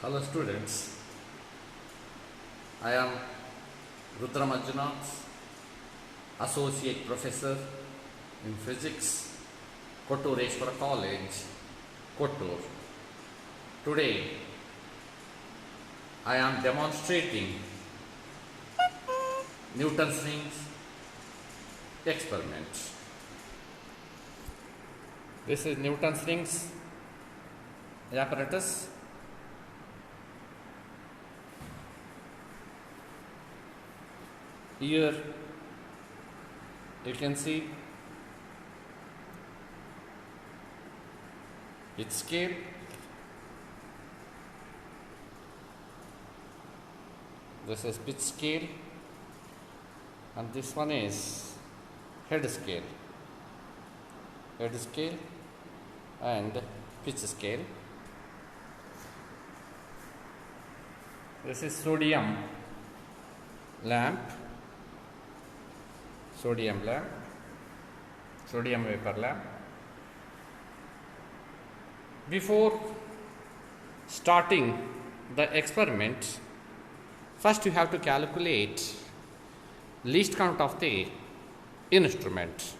Hello students, I am Rudra Manjunath, Associate Professor in Physics, Kottureshwara College, Kottur. Today I am demonstrating Newton's rings experiment. This is Newton's rings apparatus. Here you can see its scale. This is pitch scale and this one is head scale and pitch scale. This is sodium vapor lamp. Before starting the experiment, first you have to calculate least count of the instrument.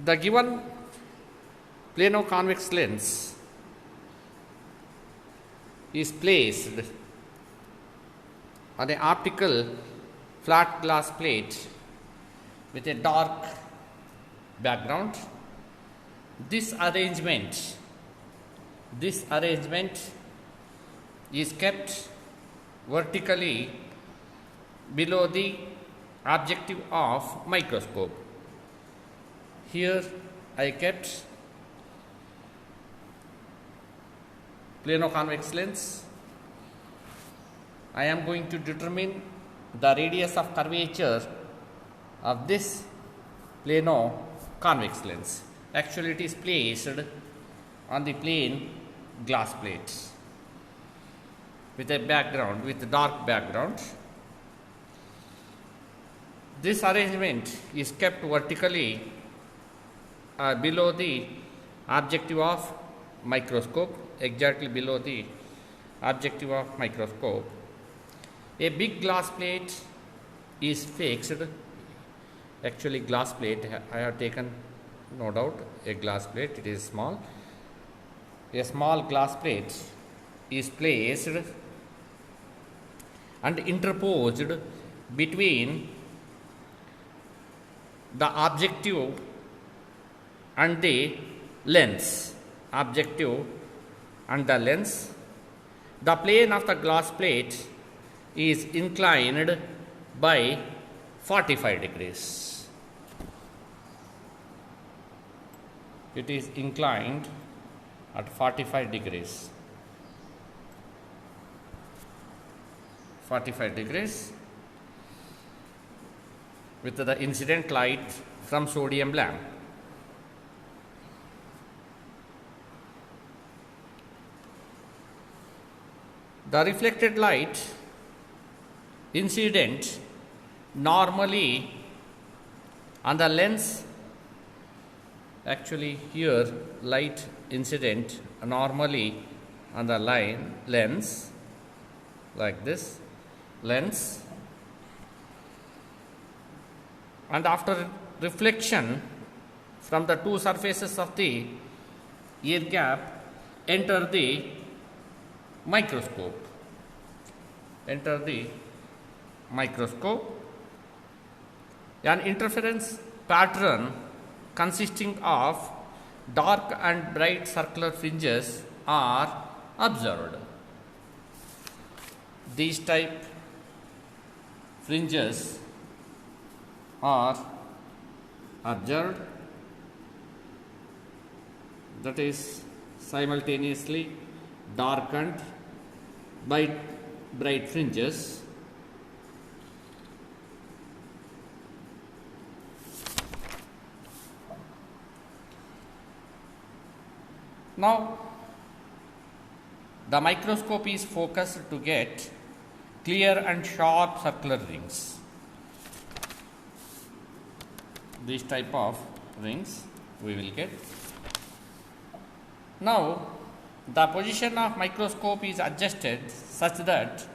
The given plano-convex lens is placed on an optical flat glass plate with a dark background. This arrangement is kept vertically below the objective of microscope. Here I kept plano-convex lens. I am going to determine the radius of curvature of this plano-convex lens. Actually, it is placed on the plain glass plate with a background, with a dark background. This arrangement is kept vertically below the objective of microscope, exactly below the objective of microscope. A big glass plate is fixed. Actually, glass plate, I have taken, no doubt, a glass plate, it is small. A small glass plate is placed and interposed between the objective and the lens. The plane of the glass plate is inclined by 45 degrees. It is inclined at 45 degrees. 45 degrees with the incident light from sodium lamp. The reflected light incident normally on the lens, actually here light incident normally on the lens, like this lens, and after reflection from the two surfaces of the ear gap enter the microscope. An interference pattern consisting of dark and bright circular fringes are observed. These type fringes are observed, that is simultaneously dark and bright fringes. Now the microscope is focused to get clear and sharp circular rings. These type of rings we will get. Now, the position of microscope is adjusted such that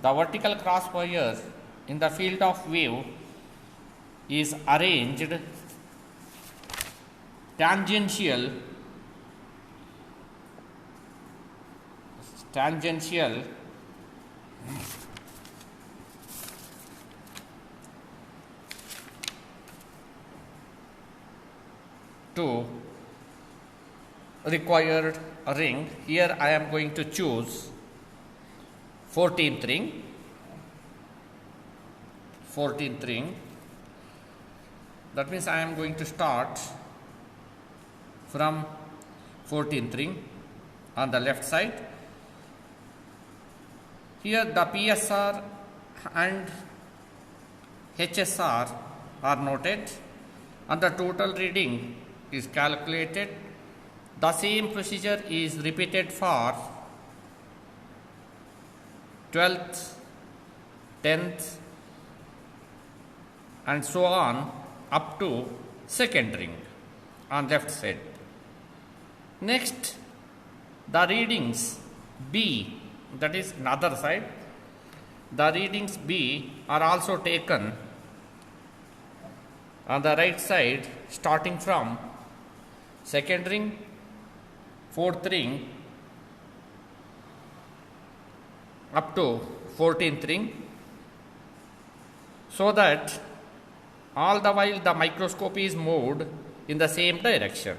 the vertical cross wire in the field of view is arranged tangential to required ring. Here I am going to choose 14th ring. That means I am going to start from 14th ring on the left side. Here the PSR and HSR are noted and the total reading is calculated. The same procedure is repeated for 12th, 10th and so on up to second ring on left side. Next, the readings B, that is another side, the readings B are also taken on the right side starting from second ring, fourth ring up to 14th ring, so that all the while the microscope is moved in the same direction.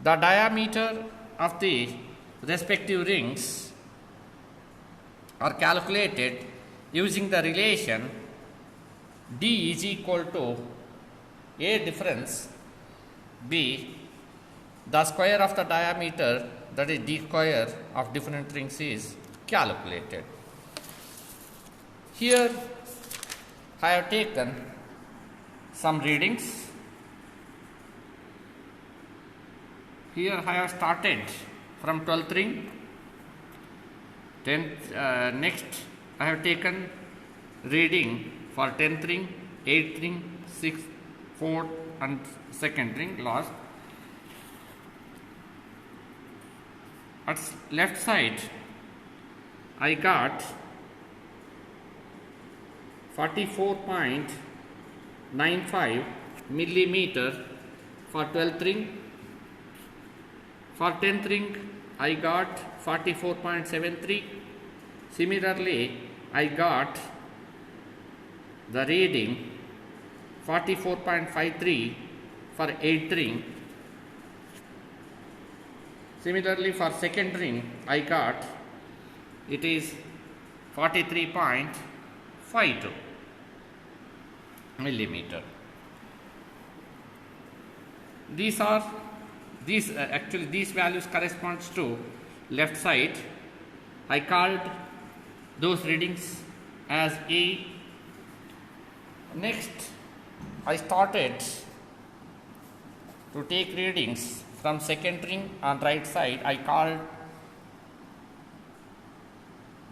The diameter of the respective rings are calculated using the relation D is equal to A difference B, the square of the diameter, that is D square of different rings, is calculated. Here I have taken some readings. Here I have started from 12th ring, 10th, next I have taken reading for 10th ring, 8th ring, 6th, 4th and second ring last. At left side I got 44.95 millimeter for 12th ring. For 10th ring I got 44.73. Similarly, I got the reading 44.53 for 8th ring. Similarly, for second ring I got it is 43.52 millimeter. These values corresponds to left side. I called those readings as A. Next, I started to take readings from second ring on right side. I called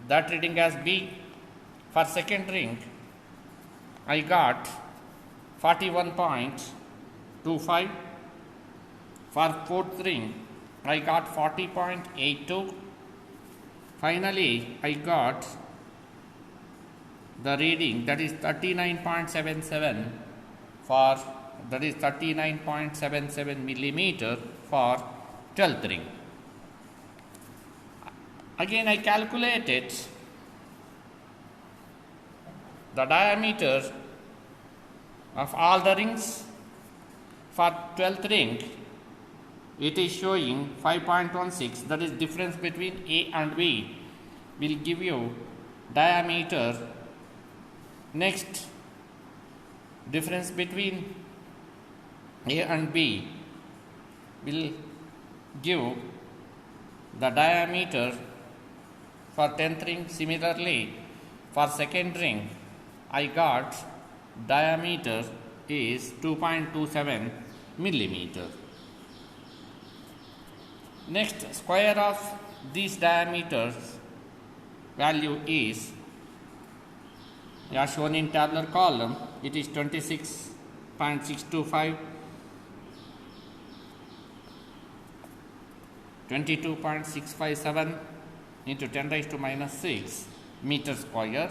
that reading as B. For second ring, I got 41.25. For fourth ring, I got 40.82. Finally, I got the reading, that is 39.77 for, that is 39.77 millimeter for 12th ring. Again, I calculated the diameter of all the rings. For 12th ring, it is showing 5.16, that is difference between A and B will give you diameter. Next, difference between A and B will give the diameter for 10th ring. Similarly, for second ring, I got diameter is 2.27 millimeter. Next, square of these diameters value is, as shown in tabular column, it is 26.625 22.657 into 10 raised to minus 6 meter square.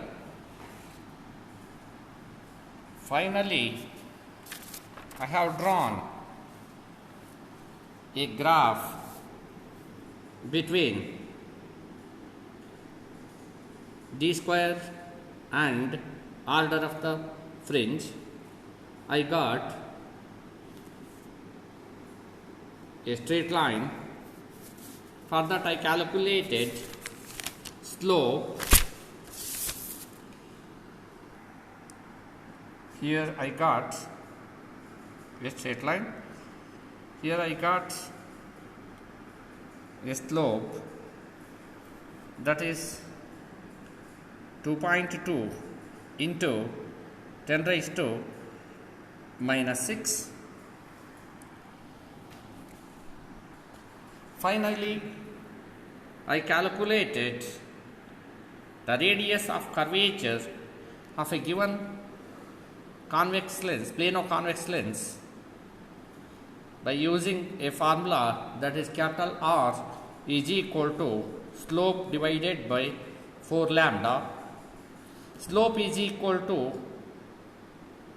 Finally, I have drawn a graph between d square and order of the fringe. I got a straight line. For that I calculated slope. Here I got a straight line. Here I got a slope that is 2.2 into 10 raised to minus 6. Finally, I calculated the radius of curvature of a given convex lens, plano convex lens, by using a formula that is capital R is equal to slope divided by 4 lambda. Slope is equal to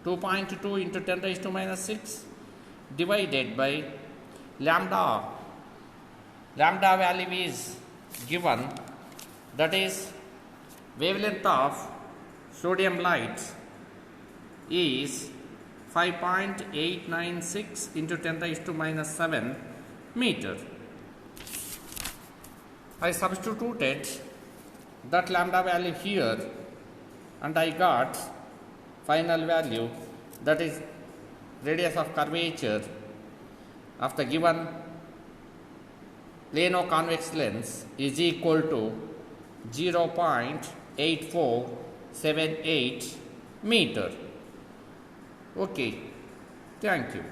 2.2 into 10 raised to minus 6 divided by lambda. Lambda value is given, that is wavelength of sodium light is 5.896 into 10 raised to minus 7 meter. I substituted that lambda value here and I got final value, that is radius of curvature of the given plano convex lens is equal to 0.8478 meter. Okay, thank you.